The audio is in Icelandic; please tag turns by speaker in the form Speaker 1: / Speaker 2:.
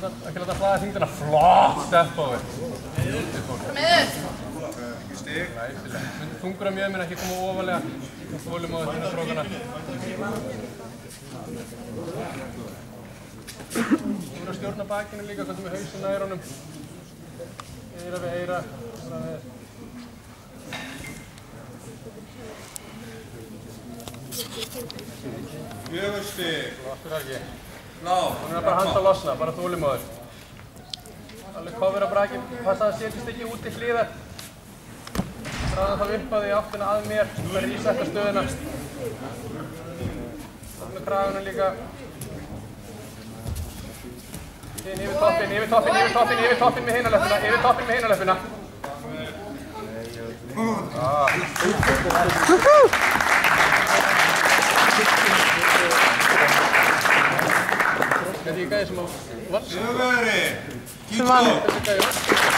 Speaker 1: Ekki láta flæða þyngdina. Flott steppaði.
Speaker 2: Ekki stig.
Speaker 1: Læsilega. Þungur að mjög minn ekki koma ofalega. Þólum á þetta strókana. Þú verður að stjórna bakinu líka, hvað með hausinn nær honum. Eyra við eyra.
Speaker 2: 4 stig.
Speaker 1: Flottur Helgi.
Speaker 2: Ná.
Speaker 1: Hún bara handa að losna, bara þolinmóður. Alveg cover að braki, passa að setjast ekki út í hliðar. Draða það upp að því áttina að mér, það er ísetta stöðuna. Það með kragunum líka. Inn yfir toppinn, yfir toppinn, yfir toppinn, yfir toppinn með hinaleppina, yfir toppinn með hinaleppina. Þetta er gæði sem að...
Speaker 2: Sigurvegari! Kíkó!